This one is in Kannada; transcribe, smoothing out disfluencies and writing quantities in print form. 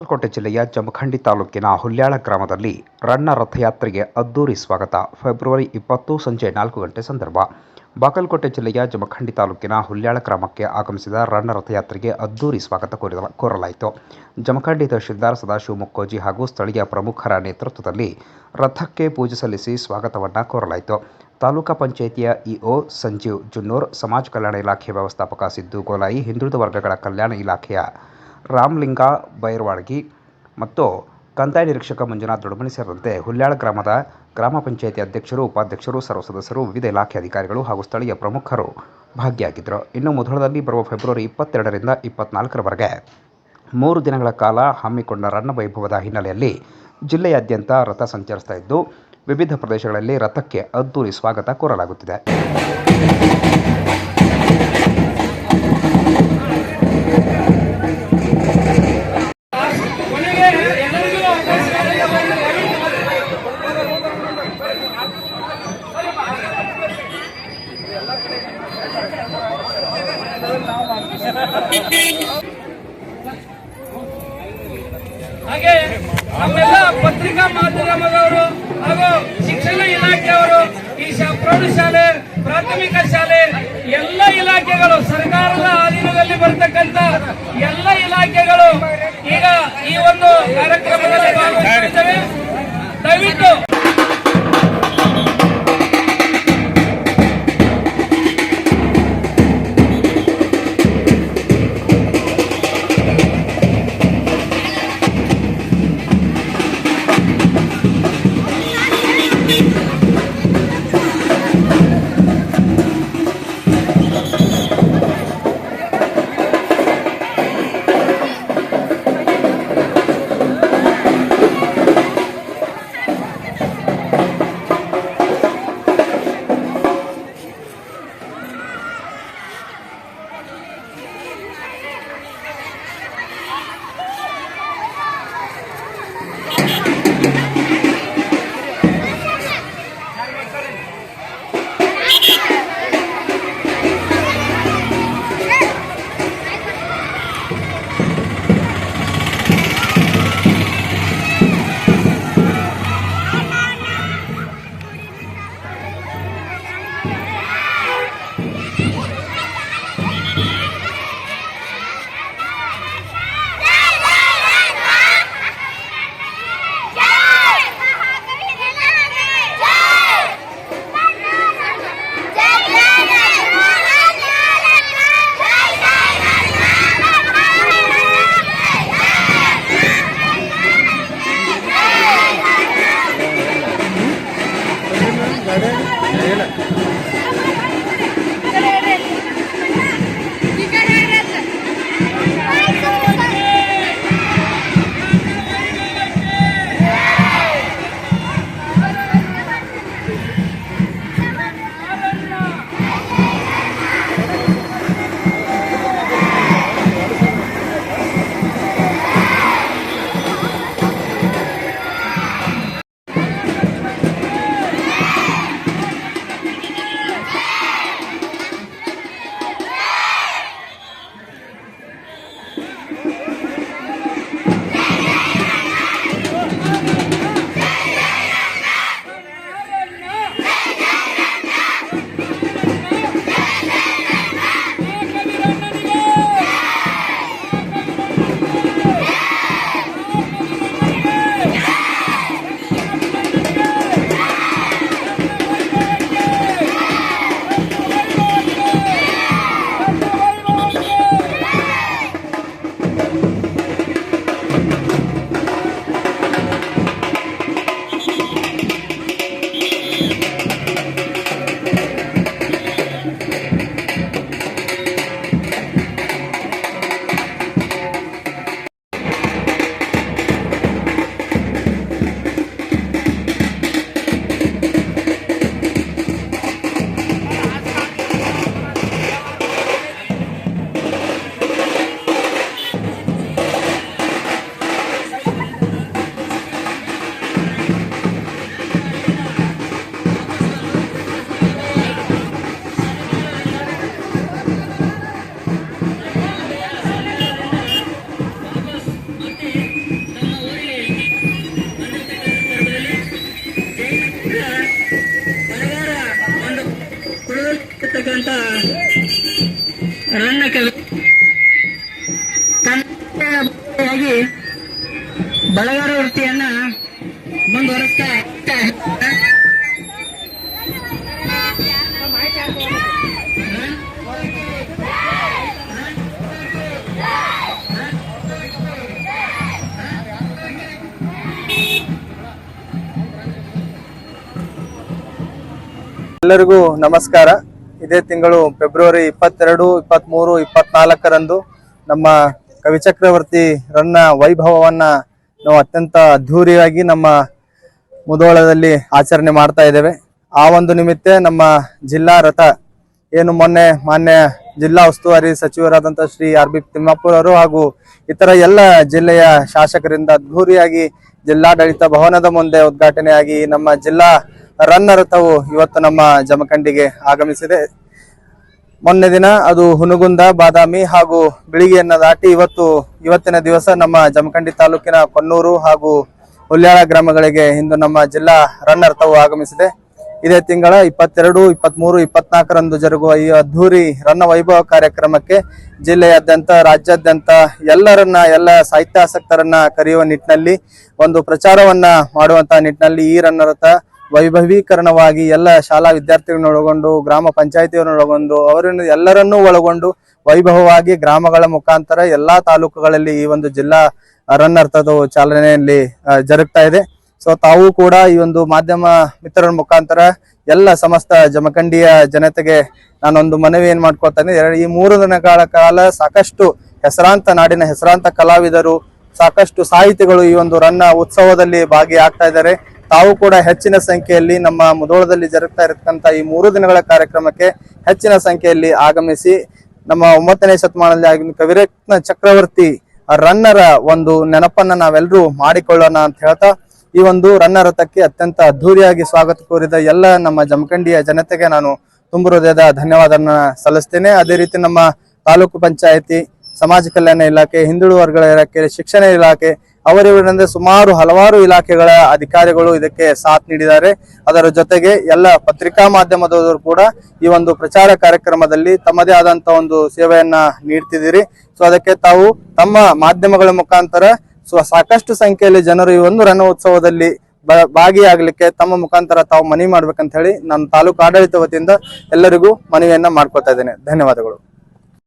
ಬಾಗಲಕೋಟೆ ಜಿಲ್ಲೆಯ ಜಮಖಂಡಿ ತಾಲೂಕಿನ ಹುಲ್ಯಾಳ ಗ್ರಾಮದಲ್ಲಿ ರಣ್ಣ ರಥಯಾತ್ರೆಗೆ ಅದ್ದೂರಿ ಸ್ವಾಗತ. ಫೆಬ್ರವರಿ 20 ಸಂಜೆ 4 ಗಂಟೆ ಸಂದರ್ಭ. ಬಾಗಲಕೋಟೆ ಜಿಲ್ಲೆಯ ಜಮಖಂಡಿ ತಾಲೂಕಿನ ಹುಲ್ಯಾಳ ಗ್ರಾಮಕ್ಕೆ ಆಗಮಿಸಿದ ರಣ್ಣ ರಥಯಾತ್ರೆಗೆ ಅದ್ದೂರಿ ಸ್ವಾಗತ ಕೋರಲಾಯಿತು. ಜಮಖಂಡಿ ತಹಶೀಲ್ದಾರ್ ಸದಾಶಿವ ಮುಕ್ಕೋಜಿ ಹಾಗೂ ಸ್ಥಳೀಯ ಪ್ರಮುಖರ ನೇತೃತ್ವದಲ್ಲಿ ರಥಕ್ಕೆ ಪೂಜೆ ಸಲ್ಲಿಸಿ ಸ್ವಾಗತವನ್ನು ಕೋರಲಾಯಿತು. ತಾಲೂಕಾ ಪಂಚಾಯಿತಿಯ ಇಒ ಸಂಜೀವ್ ಜುನ್ನೂರ್, ಸಮಾಜ ಕಲ್ಯಾಣ ಇಲಾಖೆ ವ್ಯವಸ್ಥಾಪಕ ಸಿದ್ದು ಗೋಲಾಯಿ, ಹಿಂದುಳಿದ ವರ್ಗಗಳ ಕಲ್ಯಾಣ ಇಲಾಖೆಯ ರಾಮಲಿಂಗ ಬೈರವಾಡಗಿ ಮತ್ತು ಕಂದಾಯ ನಿರೀಕ್ಷಕ ಮಂಜುನಾಥ್ ದೊಡ್ಮನಿ ಸೇರಿದಂತೆ ಹುಲ್ಯಾಳ ಗ್ರಾಮದ ಗ್ರಾಮ ಪಂಚಾಯಿತಿ ಅಧ್ಯಕ್ಷರು, ಉಪಾಧ್ಯಕ್ಷರು, ಸರ್ವ ಸದಸ್ಯರು, ವಿವಿಧ ಇಲಾಖೆ ಅಧಿಕಾರಿಗಳು ಹಾಗೂ ಸ್ಥಳೀಯ ಪ್ರಮುಖರು ಭಾಗಿಯಾಗಿದ್ದರು. ಇನ್ನು ಮುಧೋಳದಲ್ಲಿ ಬರುವ ಫೆಬ್ರವರಿ 22ರಿಂದ 24ರವರೆಗೆ 3 ದಿನಗಳ ಕಾಲ ಹಮ್ಮಿಕೊಂಡ ರಣ್ಣ ವೈಭವದ ಹಿನ್ನೆಲೆಯಲ್ಲಿ ಜಿಲ್ಲೆಯಾದ್ಯಂತ ರಥ ಸಂಚರಿಸ್ತಾ ಇದ್ದು, ವಿವಿಧ ಪ್ರದೇಶಗಳಲ್ಲಿ ರಥಕ್ಕೆ ಅದ್ದೂರಿ ಸ್ವಾಗತ ಕೋರಲಾಗುತ್ತಿದೆ. ಹಾಗೆ ನಮ್ಮೆಲ್ಲ ಪತ್ರಿಕಾ ಮಾಧ್ಯಮದವರು ಹಾಗೂ ಶಿಕ್ಷಣ ಇಲಾಖೆಯವರು, ಈ ಪ್ರೌಢಶಾಲೆ, ಪ್ರಾಥಮಿಕ ಶಾಲೆ ಎಲ್ಲ ಇಲಾಖೆಗಳು, ಸರ್ಕಾರದ ಅಧೀನದಲ್ಲಿ ಬರ್ತಕ್ಕಂಥ ಎಲ್ಲ ಇಲಾಖೆಗಳು ಈಗ ಈ ಒಂದು ಕಾರ್ಯಕ್ರಮದಲ್ಲಿ ಭಾಗವಹಿಸಿದ್ದೇವೆ. ದಯವಿಟ್ಟು ಆಗಿರ್ತಕ್ಕಂಥ ರನ್ನ ಕವಿಯಾಗಿ ಬಳಗಾರ ವೃತ್ತಿಯನ್ನ ಮುಂದುವರಿಸ್ತಾ ಎಲ್ಲರಿಗೂ ನಮಸ್ಕಾರ. ಇದೇ ತಿಂಗಳು ಫೆಬ್ರವರಿ 22, 23, 24ರಂದು ನಮ್ಮ ಕವಿಚಕ್ರವರ್ತಿ ರನ್ನ ವೈಭವವನ್ನ ನಾವು ಅತ್ಯಂತ ಅದ್ಧೂರಿಯಾಗಿ ನಮ್ಮ ಮುಧೋಳದಲ್ಲಿ ಆಚರಣೆ ಮಾಡ್ತಾ ಇದ್ದೇವೆ. ಆ ಒಂದು ನಿಮಿತ್ತ ನಮ್ಮ ಜಿಲ್ಲಾ ರಥ ಏನು ಮೊನ್ನೆ ಮಾನ್ಯ ಜಿಲ್ಲಾ ಉಸ್ತುವಾರಿ ಸಚಿವರಾದಂಥ ಶ್ರೀ RB ತಿಮ್ಮಾಪುರ ಅವರು ಹಾಗೂ ಇತರ ಎಲ್ಲ ಜಿಲ್ಲೆಯ ಶಾಸಕರಿಂದ ಅದ್ಧೂರಿಯಾಗಿ ಜಿಲ್ಲಾಡಳಿತ ಭವನದ ಮುಂದೆ ಉದ್ಘಾಟನೆಯಾಗಿ ನಮ್ಮ ಜಿಲ್ಲಾ ರನ್ನ ರಥವು ಇವತ್ತು ನಮ್ಮ ಜಮಖಂಡಿಗೆ ಆಗಮಿಸಿದೆ. ಮೊನ್ನೆ ದಿನ ಅದು ಹುನಗುಂದ, ಬಾದಾಮಿ ಹಾಗೂ ಬಿಳಿಗಿಯನ್ನ ದಾಟಿ ಇವತ್ತಿನ ದಿವಸ ನಮ್ಮ ಜಮಖಂಡಿ ತಾಲೂಕಿನ ಕೊನ್ನೂರು ಹಾಗೂ ಹುಲ್ಯಾಳ ಗ್ರಾಮಗಳಿಗೆ ಇಂದು ನಮ್ಮ ಜಿಲ್ಲಾ ರನ್ನ ರಥವು ಆಗಮಿಸಿದೆ. ಇದೇ ತಿಂಗಳ 22, 23, 24ರಂದು ಜರುಗುವ ಈ ಅದ್ಧೂರಿ ರನ್ನ ವೈಭವ ಕಾರ್ಯಕ್ರಮಕ್ಕೆ ಜಿಲ್ಲೆಯಾದ್ಯಂತ, ರಾಜ್ಯಾದ್ಯಂತ ಎಲ್ಲ ಸಾಹಿತ್ಯಾಸಕ್ತರನ್ನ ಕರೆಯುವ ನಿಟ್ಟಿನಲ್ಲಿ ಒಂದು ಪ್ರಚಾರವನ್ನ ಮಾಡುವಂತಹ ನಿಟ್ಟಿನಲ್ಲಿ ಈ ರನ್ನ ರಥ ವೈಭವೀಕರಣವಾಗಿ ಎಲ್ಲ ಶಾಲಾ ವಿದ್ಯಾರ್ಥಿಗಳನ್ನ ಒಳಗೊಂಡು, ಗ್ರಾಮ ಪಂಚಾಯಿತಿಯವರನ್ನ ಒಳಗೊಂಡು, ಅವರನ್ನು ಎಲ್ಲರನ್ನೂ ಒಳಗೊಂಡು ವೈಭವವಾಗಿ ಗ್ರಾಮಗಳ ಮುಖಾಂತರ ಎಲ್ಲಾ ತಾಲೂಕುಗಳಲ್ಲಿ ಈ ಒಂದು ಜಿಲ್ಲಾ ರನ್ನ ರಥದ ಚಾಲನೆಯಲ್ಲಿ ಜರುಗ್ತಾ ಇದೆ. ಸೊ ತಾವು ಕೂಡ ಈ ಒಂದು ಮಾಧ್ಯಮ ಮಿತ್ರರ ಮುಖಾಂತರ ಎಲ್ಲ ಸಮಸ್ತ ಜಮಖಂಡಿಯ ಜನತೆಗೆ ನಾನೊಂದು ಮನವಿ ಏನ್ ಮಾಡ್ಕೊಳ್ತಾ ಇದ್ದೀನಿ. ಈ 3 ದಿನಗಳ ಕಾಲ ಸಾಕಷ್ಟು ನಾಡಿನ ಹೆಸರಾಂತ ಕಲಾವಿದರು, ಸಾಕಷ್ಟು ಸಾಹಿತಿಗಳು ಈ ಒಂದು ರನ್ನ ಉತ್ಸವದಲ್ಲಿ ಭಾಗಿಯಾಗ್ತಾ ಇದ್ದಾರೆ. ತಾವು ಕೂಡ ಹೆಚ್ಚಿನ ಸಂಖ್ಯೆಯಲ್ಲಿ ನಮ್ಮ ಮುಧೋಳದಲ್ಲಿ ಜರುಗ್ತಾ ಇರತಕ್ಕಂತ ಈ 3 ದಿನಗಳ ಕಾರ್ಯಕ್ರಮಕ್ಕೆ ಹೆಚ್ಚಿನ ಸಂಖ್ಯೆಯಲ್ಲಿ ಆಗಮಿಸಿ ನಮ್ಮ 9ನೇ ಶತಮಾನದಲ್ಲಿ ಆಗಿನ ಕವಿರತ್ನ ಚಕ್ರವರ್ತಿ ರನ್ನರ ಒಂದು ನೆನಪನ್ನ ನಾವೆಲ್ಲರೂ ಮಾಡಿಕೊಳ್ಳೋಣ ಅಂತ ಹೇಳ್ತಾ ಈ ಒಂದು ರನ್ನ ರಥಕ್ಕೆ ಅತ್ಯಂತ ಅದ್ಧೂರಿಯಾಗಿ ಸ್ವಾಗತ ಕೋರಿದ ಎಲ್ಲ ನಮ್ಮ ಜಮಖಂಡಿಯ ಜನತೆಗೆ ನಾನು ತುಂಬ ಹೃದಯದ ಧನ್ಯವಾದನ ಸಲ್ಲಿಸ್ತೇನೆ. ಅದೇ ರೀತಿ ನಮ್ಮ ತಾಲೂಕು ಪಂಚಾಯತಿ, ಸಮಾಜ ಕಲ್ಯಾಣ ಇಲಾಖೆ, ಹಿಂದುಳಿದ ವರ್ಗಗಳ ಇಲಾಖೆ, ಶಿಕ್ಷಣ ಇಲಾಖೆ ಅವರಿವರಿಂದ ಸುಮಾರು ಹಲವಾರು ಇಲಾಖೆಗಳ ಅಧಿಕಾರಿಗಳು ಇದಕ್ಕೆ ಸಾಥ್ ನೀಡಿದ್ದಾರೆ. ಅದರ ಜೊತೆಗೆ ಎಲ್ಲ ಪತ್ರಿಕಾ ಮಾಧ್ಯಮದವರು ಕೂಡ ಈ ಒಂದು ಪ್ರಚಾರ ಕಾರ್ಯಕ್ರಮದಲ್ಲಿ ತಮ್ಮದೇ ಆದಂತ ಒಂದು ಸೇವೆಯನ್ನ ನೀಡ್ತಿದ್ದೀರಿ. ಸೊ ಅದಕ್ಕೆ ತಾವು ತಮ್ಮ ಮಾಧ್ಯಮಗಳ ಮುಖಾಂತರ ಸಾಕಷ್ಟು ಸಂಖ್ಯೆಯಲ್ಲಿ ಜನರು ಈ ಒಂದು ರನ್ನ ಉತ್ಸವದಲ್ಲಿ ಭಾಗಿಯಾಗಲಿಕ್ಕೆ ತಮ್ಮ ಮುಖಾಂತರ ತಾವು ಮನವಿ ಮಾಡ್ಬೇಕಂತ ಹೇಳಿ ನಾನು ತಾಲೂಕು ಆಡಳಿತ ವತಿಯಿಂದ ಎಲ್ಲರಿಗೂ ಮನವಿಯನ್ನ ಮಾಡ್ಕೊತಾ ಇದ್ದೇನೆ. ಧನ್ಯವಾದಗಳು.